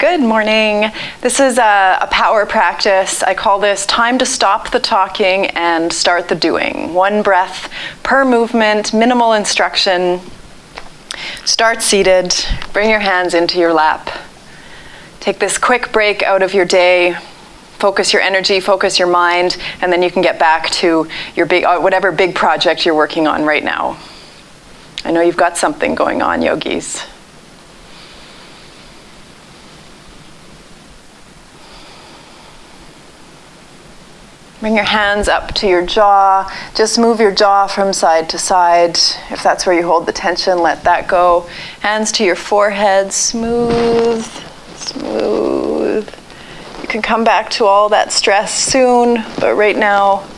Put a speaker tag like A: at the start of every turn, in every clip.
A: Good morning. This is a power practice. I call this time to stop the talking and start the doing. One breath per movement, minimal instruction. Start seated. Bring your hands into your lap. Take this quick break out of your day. Focus your energy, focus your mind, and then you can get back to your whatever big project you're working on right now. I know you've got something going on, yogis. Bring your hands up to your jaw. Just move your jaw from side to side. If that's where you hold the tension, let that go. Hands to your forehead, smooth, smooth. You can come back to all that stress soon, but right now,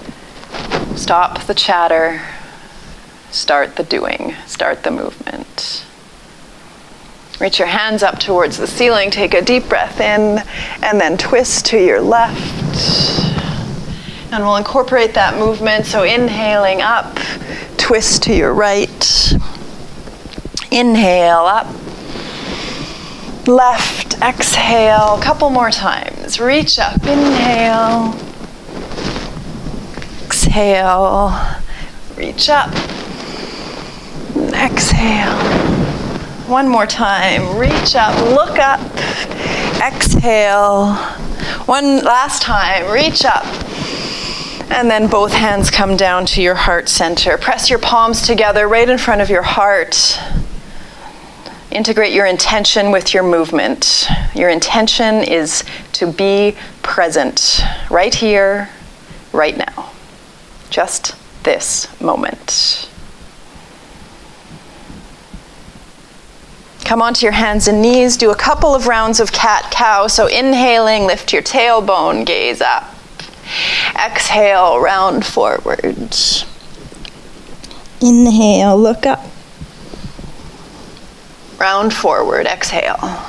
A: stop the chatter. Start the doing. Start the movement. Reach your hands up towards the ceiling. Take a deep breath in, and then twist to your left. And we'll incorporate that movement, so inhaling up, twist to your right. Inhale up, left, exhale, a couple more times. Reach up, inhale, exhale, reach up, exhale. One more time, reach up, look up, exhale. One last time, reach up. And then both hands come down to your heart center. Press your palms together right in front of your heart. Integrate your intention with your movement. Your intention is to be present right here, right now. Just this moment. Come onto your hands and knees. Do a couple of rounds of cat-cow. So inhaling, lift your tailbone, gaze up. Exhale, round forward. Inhale, look up. Round forward, exhale.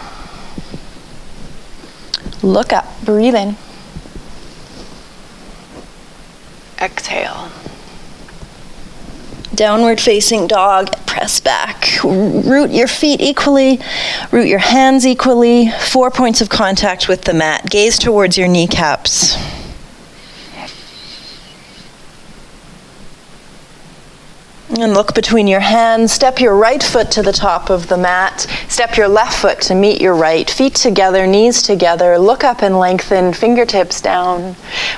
A: Look up, breathe in. Exhale. Downward facing dog, press back. Root your feet equally, root your hands equally. 4 points of contact with the mat. Gaze towards your kneecaps. And look between your hands. Step your right foot to the top of the mat. Step your left foot to meet your right. Feet together, knees together. Look up and lengthen, fingertips down.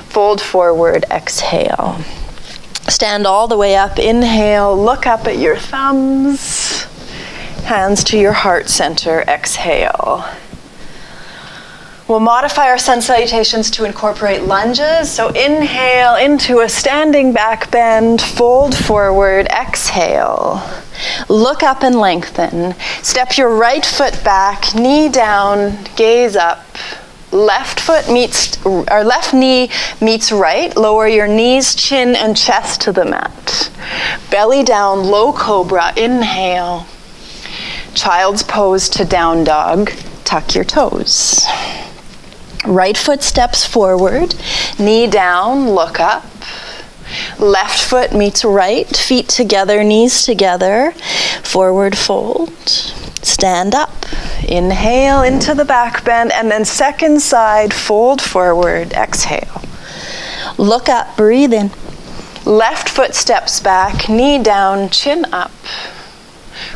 A: Fold forward, exhale. Stand all the way up, inhale. Look up at your thumbs. Hands to your heart center, exhale. We'll modify our sun salutations to incorporate lunges. So inhale into a standing back bend, fold forward, exhale. Look up and lengthen. Step your right foot back, knee down, gaze up. Left knee meets right. Lower your knees, chin, and chest to the mat. Belly down, low cobra, inhale. Child's pose to down dog. Tuck your toes. Right foot steps forward, knee down, look up. Left foot meets right, feet together, knees together. Forward fold, stand up. Inhale into the back bend, and then second side, fold forward, exhale. Look up, breathe in. Left foot steps back, knee down, chin up.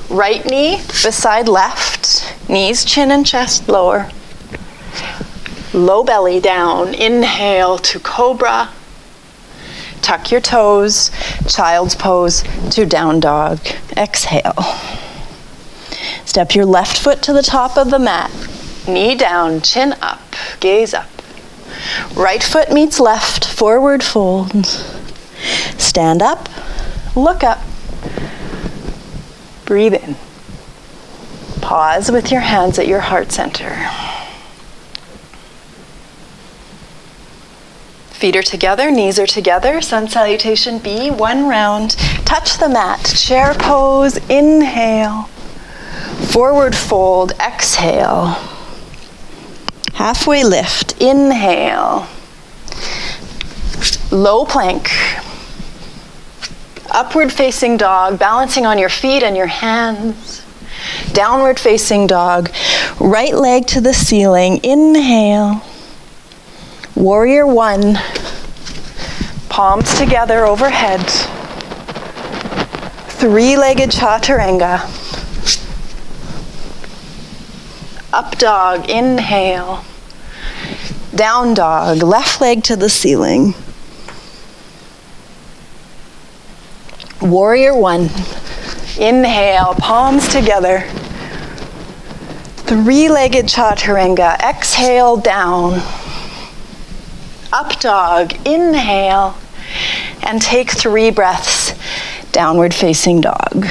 A: Right knee beside left, knees, chin, and chest lower. Low belly down, inhale to cobra. Tuck your toes, child's pose to down dog. Exhale. Step your left foot to the top of the mat. Knee down, chin up, gaze up. Right foot meets left, forward fold. Stand up, look up. Breathe in. Pause with your hands at your heart center. Feet are together, knees are together. Sun salutation B, one round. Touch the mat, chair pose, inhale. Forward fold, exhale. Halfway lift, inhale. Low plank. Upward facing dog, balancing on your feet and your hands. Downward facing dog. Right leg to the ceiling. Inhale. Warrior one. Palms together overhead. Three-legged chaturanga. Up dog, inhale. Down dog, left leg to the ceiling. Warrior one. Inhale, palms together. Three-legged chaturanga. Exhale, down. Up dog, inhale. And take 3 breaths. Downward facing dog.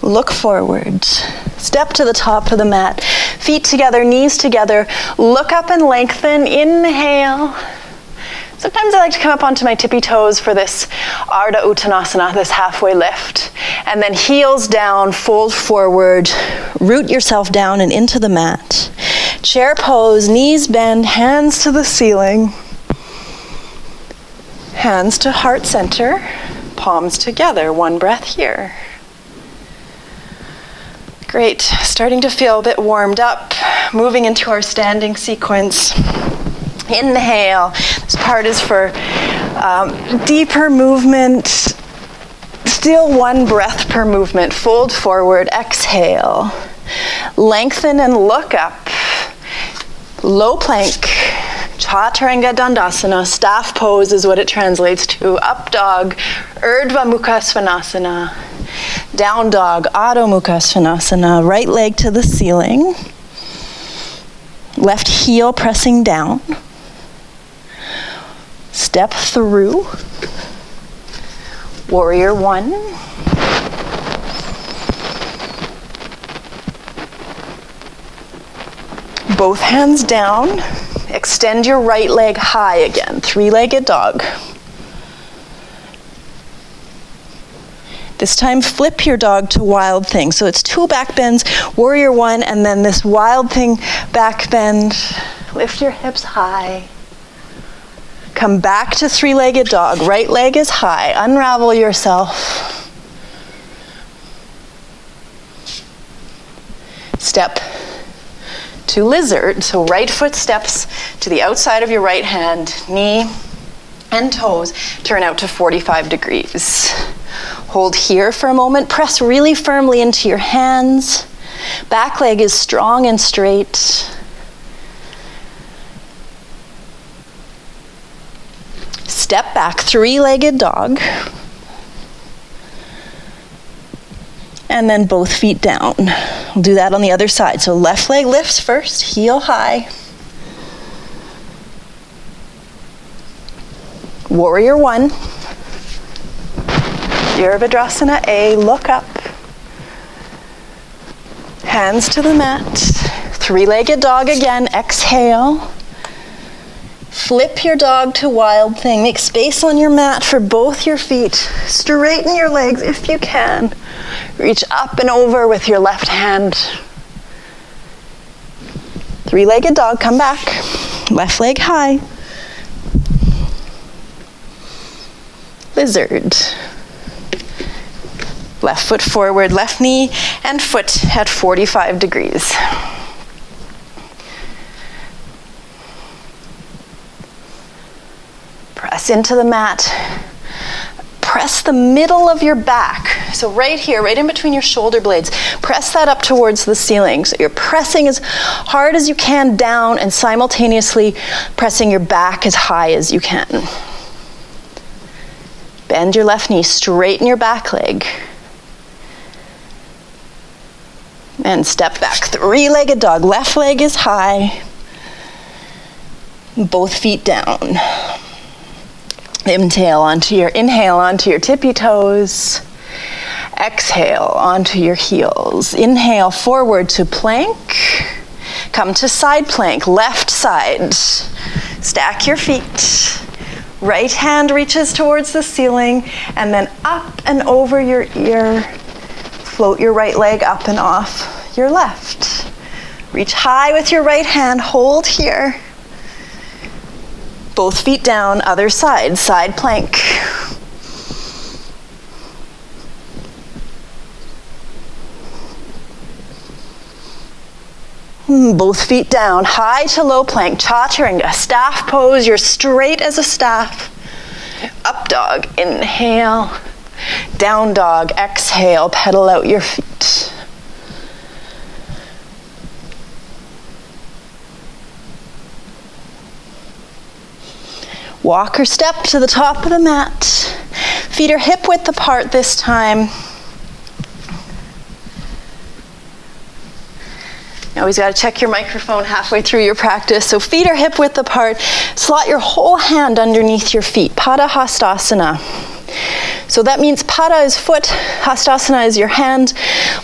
A: Look forward. Step to the top of the mat. Feet together, knees together. Look up and lengthen. Inhale. Sometimes I like to come up onto my tippy toes for this Ardha Uttanasana, this halfway lift. And then heels down, fold forward, root yourself down and into the mat. Chair pose, knees bend, hands to the ceiling. Hands to heart center, palms together. 1 breath here. Great, starting to feel a bit warmed up, moving into our standing sequence. Inhale, this part is for deeper movement, still 1 breath per movement. Fold forward, exhale. Lengthen and look up. Low plank, chaturanga dandasana, staff pose is what it translates to. Up dog, urdhva mukha svanasana. Down dog, adho mukha svanasana. Right leg to the ceiling. Left heel pressing down. Step through. Warrior one. Both hands down. Extend your right leg high again. 3-legged dog. This time flip your dog to wild thing. So it's 2 back bends, warrior one, and then this wild thing back bend. Lift your hips high. Come back to 3-legged dog. Right leg is high. Unravel yourself. Step to lizard. So right foot steps to the outside of your right hand. Knee and toes turn out to 45 degrees. Hold here for a moment. Press really firmly into your hands. Back leg is strong and straight. Step back, 3-legged dog. And then both feet down. We'll do that on the other side. So left leg lifts first, heel high. Warrior one. Virabhadrasana A, look up. Hands to the mat. 3-legged dog again, exhale. Flip your dog to wild thing. Make space on your mat for both your feet. Straighten your legs if you can. Reach up and over with your left hand. 3-legged dog, come back. Left leg high. Lizard. Left foot forward, left knee and foot at 45 degrees. Press into the mat. Press the middle of your back. So right here, right in between your shoulder blades, press that up towards the ceiling. So you're pressing as hard as you can down and simultaneously pressing your back as high as you can. Bend your left knee, straighten your back leg. And step back, 3-legged dog. Left leg is high. Both feet down. Inhale onto your tippy toes. Exhale onto your heels. Inhale forward to plank. Come to side plank, left side. Stack your feet. Right hand reaches towards the ceiling, and then up and over your ear. Float your right leg up and off your left. Reach high with your right hand, hold here. Both feet down, other side, side plank. Both feet down, high to low plank, chaturanga, staff pose, you're straight as a staff. Up dog, inhale. Down dog, exhale, pedal out your feet. Walk or step to the top of the mat. Feet are hip width apart this time. You always got to check your microphone halfway through your practice. So feet are hip width apart. Slot your whole hand underneath your feet. Pada Hastasana. So that means Pada is foot, Hastasana is your hand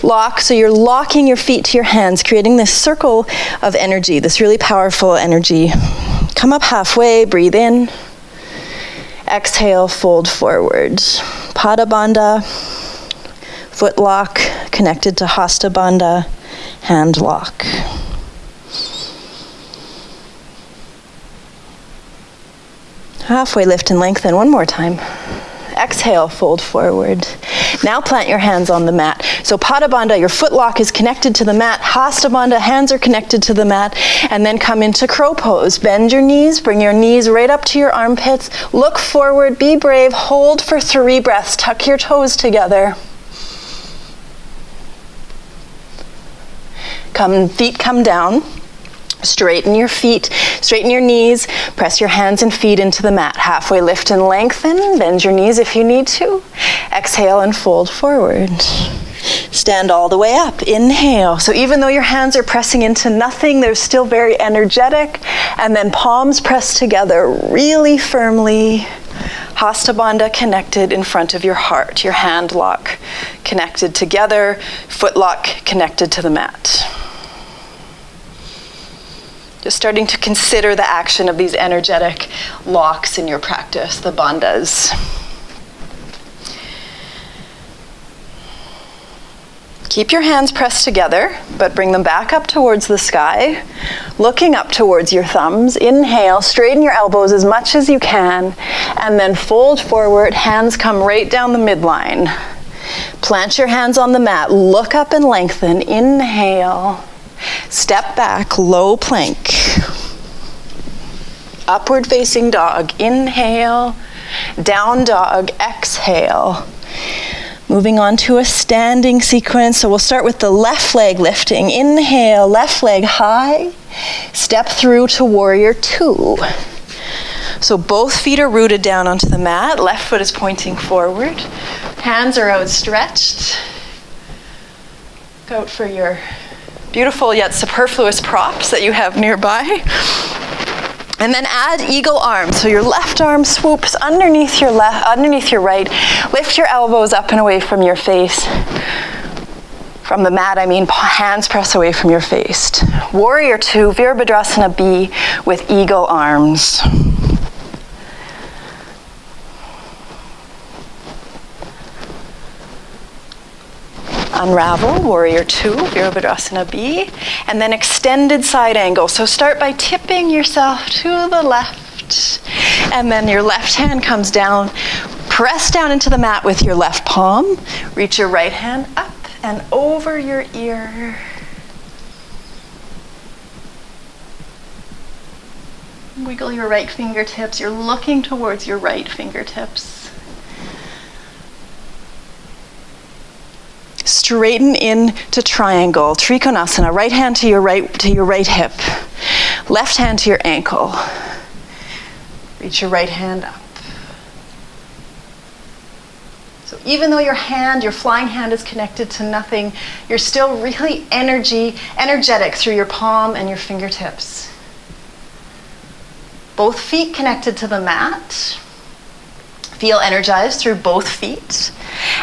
A: lock. So you're locking your feet to your hands, creating this circle of energy, this really powerful energy. Come up halfway, breathe in. Exhale, fold forward. Pada Bandha, foot lock, connected to Hasta Bandha. Hand lock. Halfway lift and lengthen one more time. Exhale, fold forward. Now plant your hands on the mat. So Pada Bandha, your foot lock is connected to the mat. Hasta Bandha, hands are connected to the mat. And then come into crow pose. Bend your knees, bring your knees right up to your armpits. Look forward, be brave, hold for 3 breaths. Tuck your toes together. Feet come down. Straighten your feet, straighten your knees, press your hands and feet into the mat. Halfway lift and lengthen, bend your knees if you need to. Exhale and fold forward. Stand all the way up, inhale. So even though your hands are pressing into nothing, they're still very energetic. And then palms pressed together really firmly. Hasta Bandha connected in front of your heart. Your hand lock connected together, foot lock connected to the mat. Just starting to consider the action of these energetic locks in your practice, the bandhas. Keep your hands pressed together, but bring them back up towards the sky, looking up towards your thumbs. Inhale, straighten your elbows as much as you can, and then fold forward, hands come right down the midline. Plant your hands on the mat, look up and lengthen. Inhale. Step back, low plank. Upward facing dog, inhale. Down dog, exhale. Moving on to a standing sequence. So we'll start with the left leg lifting. Inhale, left leg high. Step through to warrior 2. So both feet are rooted down onto the mat. Left foot is pointing forward. Hands are outstretched. Look out for your beautiful yet superfluous props that you have nearby. And then add eagle arms. So your left arm swoops underneath your right. Lift your elbows up and away from your face. From the mat, I mean hands press away from your face. Warrior 2, Virabhadrasana B with eagle arms. Unravel, warrior 2, Virabhadrasana B, and then extended side angle. So start by tipping yourself to the left, and then your left hand comes down. Press down into the mat with your left palm. Reach your right hand up and over your ear. Wiggle your right fingertips. You're looking towards your right fingertips. Straighten in to triangle, Trikonasana. Right hand to your right hip. Left hand to your ankle. Reach your right hand up. So even though your flying hand is connected to nothing, you're still really energetic through your palm and your fingertips. Both feet connected to the mat. Feel energized through both feet.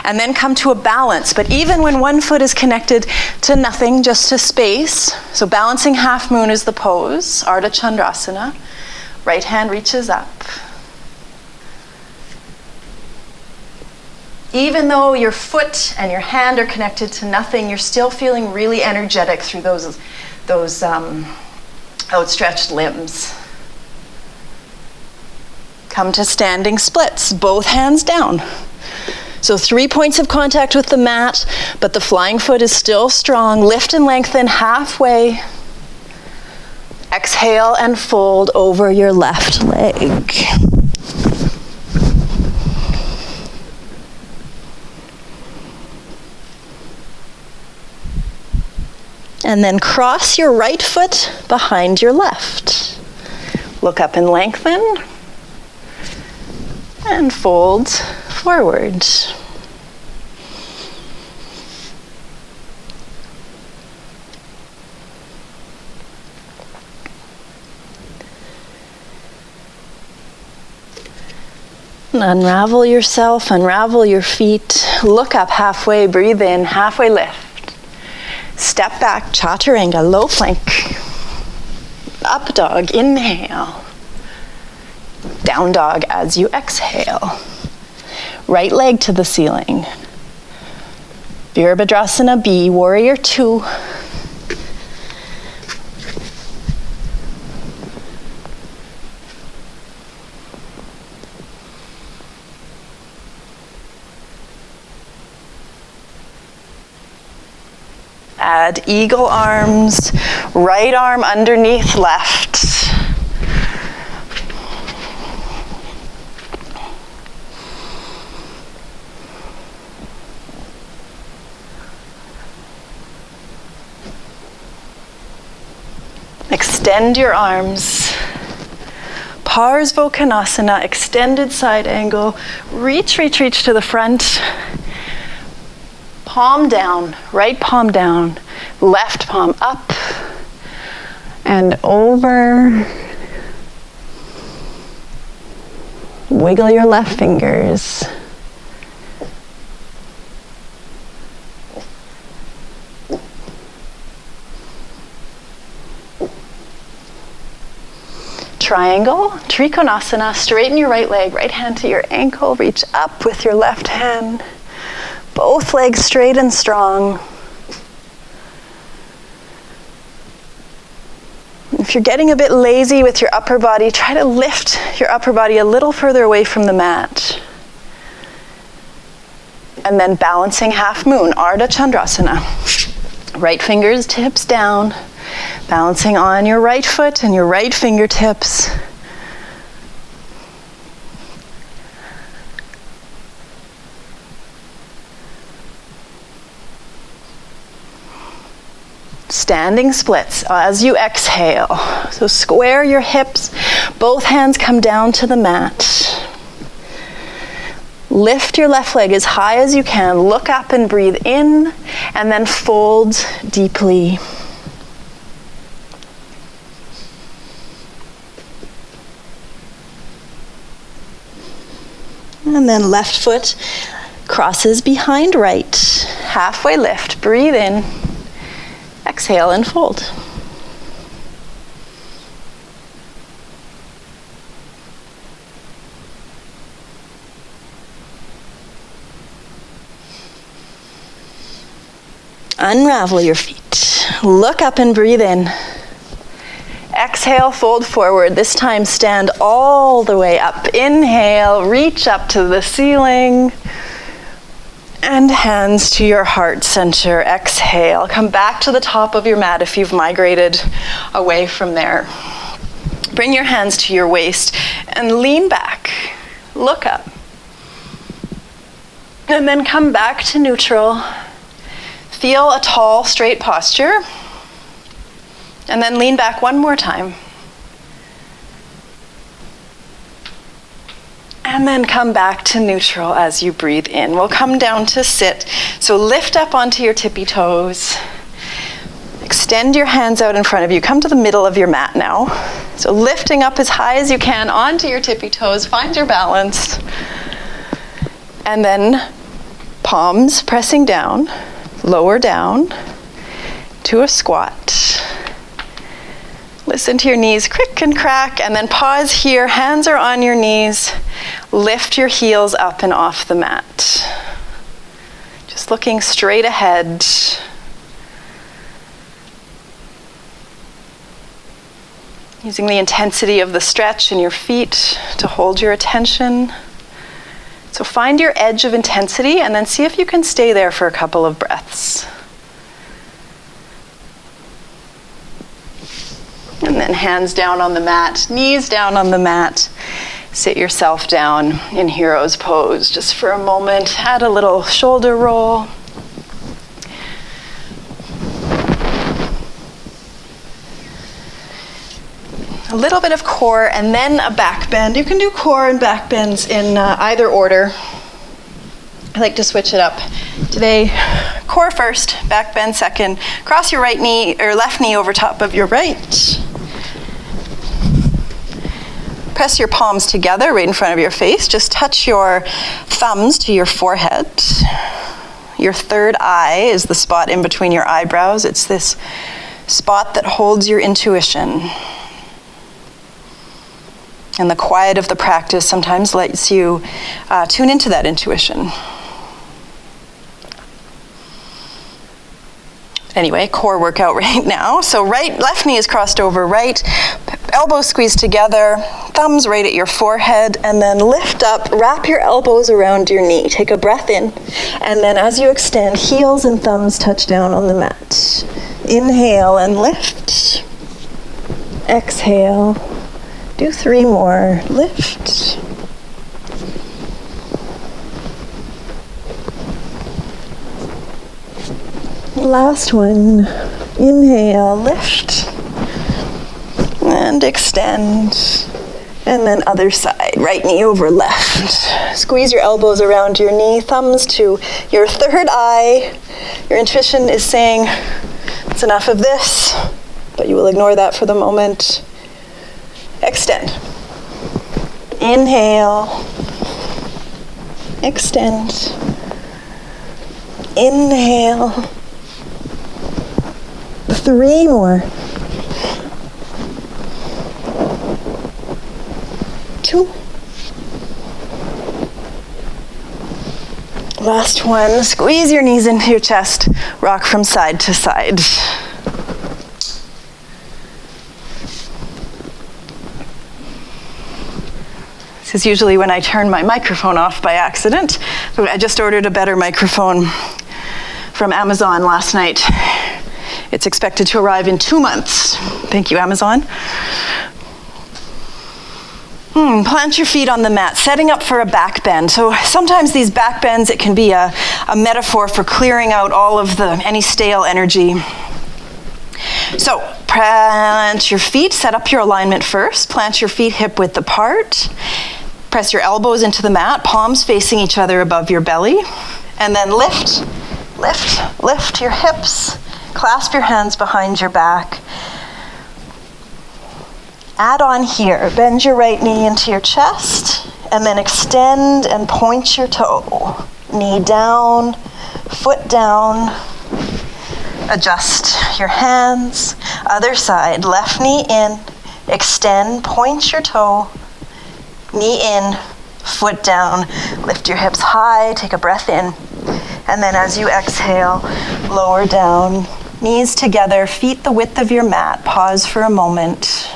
A: And then come to a balance. But even when one foot is connected to nothing, just to space, so balancing half moon is the pose, Ardha Chandrasana. Right hand reaches up. Even though your foot and your hand are connected to nothing, you're still feeling really energetic through those outstretched limbs. Come to standing splits, both hands down. So 3 points of contact with the mat, but the flying foot is still strong. Lift and lengthen halfway. Exhale and fold over your left leg. And then cross your right foot behind your left. Look up and lengthen. And fold forward. Unravel yourself, unravel your feet. Look up halfway, breathe in, halfway lift. Step back, chaturanga, low plank. Up dog, inhale. Down dog as you exhale. Right leg to the ceiling. Virabhadrasana B, warrior 2. Add eagle arms, right arm underneath left. Extend your arms. Parsvakonasana, extended side angle. Reach, reach, reach to the front. Palm down, right palm down, left palm up and over. Wiggle your left fingers. Triangle, Trikonasana, straighten your right leg, right hand to your ankle, reach up with your left hand. Both legs straight and strong. If you're getting a bit lazy with your upper body, try to lift your upper body a little further away from the mat. And then balancing half moon, Ardha Chandrasana. Right fingers, tips down. Balancing on your right foot and your right fingertips. Standing splits as you exhale. So square your hips, both hands come down to the mat. Lift your left leg as high as you can, look up and breathe in, and then fold deeply. And then left foot crosses behind right. Halfway lift, breathe in. Exhale and fold. Unravel your feet. Look up and breathe in. Exhale, fold forward. This time stand all the way up. Inhale, reach up to the ceiling. And hands to your heart center. Exhale. Come back to the top of your mat if you've migrated away from there. Bring your hands to your waist and lean back. Look up. And then come back to neutral. Feel a tall, straight posture. And then lean back one more time. And then come back to neutral as you breathe in. We'll come down to sit. So lift up onto your tippy toes. Extend your hands out in front of you. Come to the middle of your mat now. So lifting up as high as you can onto your tippy toes. Find your balance. And then palms pressing down, lower down to a squat. Listen to your knees crick and crack, and then pause here. Hands are on your knees. Lift your heels up and off the mat. Just looking straight ahead. Using the intensity of the stretch in your feet to hold your attention. So find your edge of intensity and then see if you can stay there for a couple of breaths. And then hands down on the mat, knees down on the mat. Sit yourself down in hero's pose just for a moment. Add a little shoulder roll. A little bit of core and then a back bend. You can do core and back bends in either order. I like to switch it up. Today, core first, back bend second. Cross your right knee or left knee over top of your right. Press your palms together right in front of your face. Just touch your thumbs to your forehead. Your third eye is the spot in between your eyebrows. It's this spot that holds your intuition. And the quiet of the practice sometimes lets you tune into that intuition. Anyway, core workout right now. So left knee is crossed over right, elbows squeezed together, thumbs right at your forehead, and then lift up, wrap your elbows around your knee. Take a breath in, and then as you extend, heels and thumbs touch down on the mat. Inhale and lift. Exhale. Do 3 more. Lift. Last one. Inhale, lift. And extend. And then other side. Right knee over left. Squeeze your elbows around your knee. Thumbs to your third eye. Your intuition is saying, it's enough of this. But you will ignore that for the moment. Extend. Inhale. Extend. Inhale. 3 more. 2. Last one. Squeeze your knees into your chest. Rock from side to side. This is usually when I turn my microphone off by accident. I just ordered a better microphone from Amazon last night. It's expected to arrive in 2 months. Thank you, Amazon. Plant your feet on the mat, setting up for a back bend. So sometimes these back bends, it can be a metaphor for clearing out all of any stale energy. So plant your feet, set up your alignment first. Plant your feet hip width apart. Press your elbows into the mat, palms facing each other above your belly. And then lift your hips. Clasp your hands behind your back. Add on here, bend your right knee into your chest, and then extend and point your toe. Knee down, foot down. Adjust your hands. Other side, left knee in, extend, point your toe. Knee in, foot down. Lift your hips high, take a breath in. And then as you exhale, lower down. Knees together, feet the width of your mat. Pause for a moment.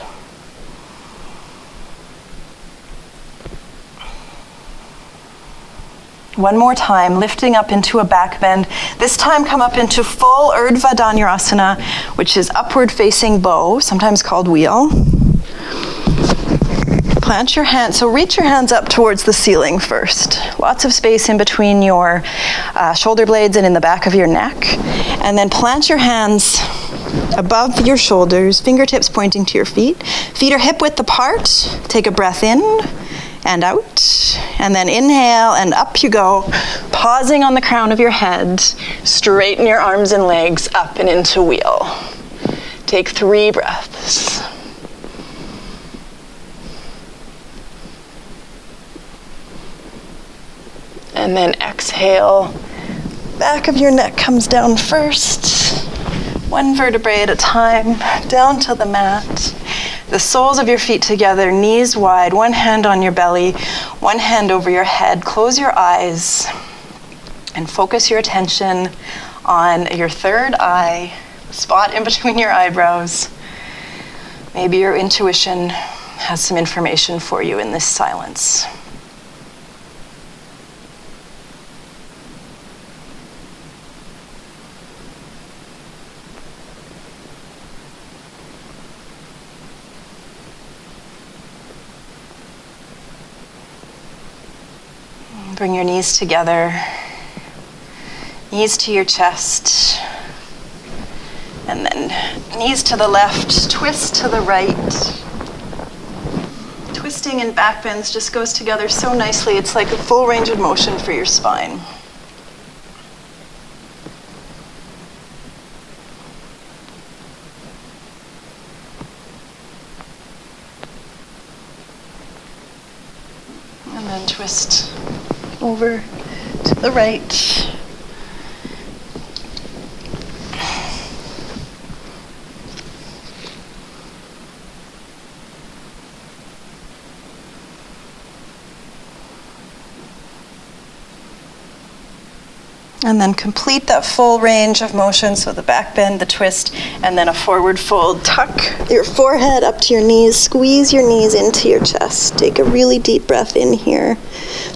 A: One more time, lifting up into a back bend. This time come up into full Urdhva Dhanurasana, which is upward facing bow, sometimes called wheel. Plant your hands, so reach your hands up towards the ceiling first. Lots of space in between your shoulder blades and in the back of your neck. And then plant your hands above your shoulders, fingertips pointing to your feet. Feet are hip width apart. Take a breath in and out. And then inhale and up you go. Pausing on the crown of your head. Straighten your arms and legs up and into wheel. Take 3 breaths. And then exhale. Back of your neck comes down first. 1 vertebrae at a time, down to the mat. The soles of your feet together, knees wide, 1 hand on your belly, 1 hand over your head. Close your eyes And focus your attention on your third eye, the spot in between your eyebrows. Maybe your intuition has some information for you in this silence. Bring your knees together, knees to your chest, and then knees to the left, twist to the right. Twisting and back bends just goes together so nicely. It's like a full range of motion for your spine. And then twist over to the right. And then complete that full range of motion, so the back bend, the twist, and then a forward fold. Tuck your forehead up to your knees, squeeze your knees into your chest. Take a really deep breath in here.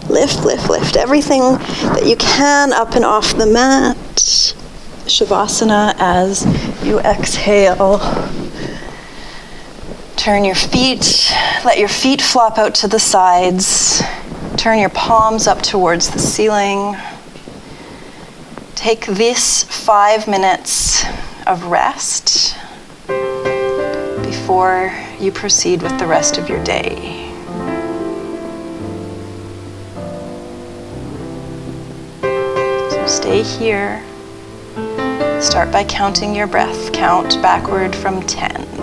A: Lift, lift, lift everything that you can up and off the mat. Shavasana as you exhale. Turn your feet, let your feet flop out to the sides. Turn your palms up towards the ceiling. Take this 5 minutes of rest before you proceed with the rest of your day. So stay here. Start by counting your breath. Count backward from 10.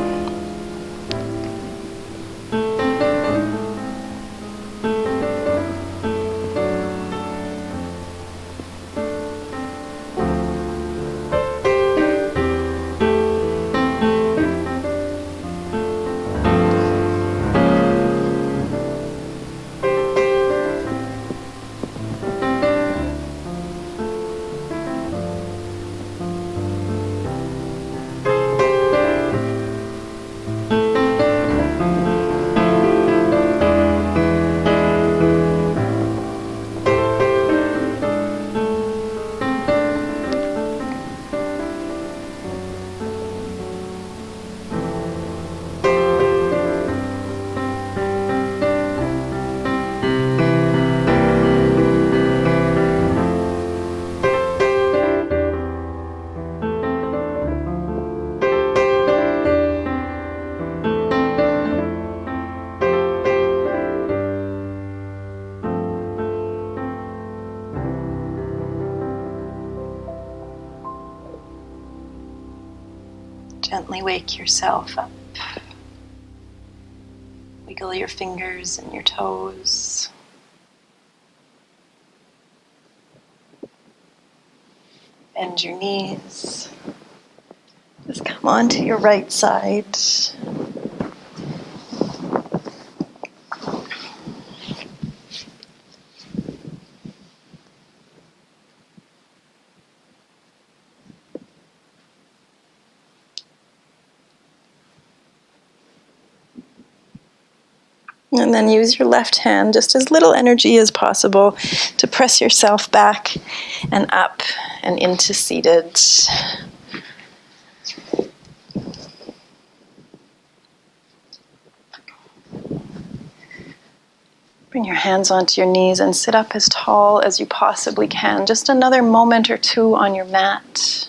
A: Gently wake yourself up. Wiggle your fingers and your toes. Bend your knees. Just come onto your right side. And then use your left hand, just as little energy as possible, to press yourself back and up and into seated. Bring your hands onto your knees and sit up as tall as you possibly can. Just another moment or two on your mat.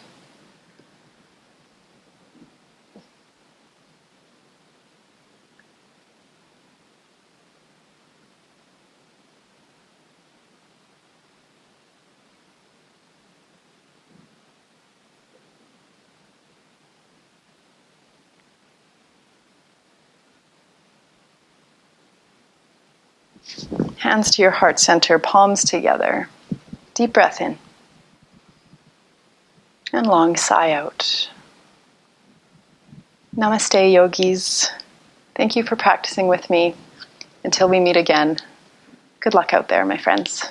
A: Hands to your heart center, palms together. Deep breath in. And long sigh out. Namaste, yogis. Thank you for practicing with me. Until we meet again, good luck out there, my friends.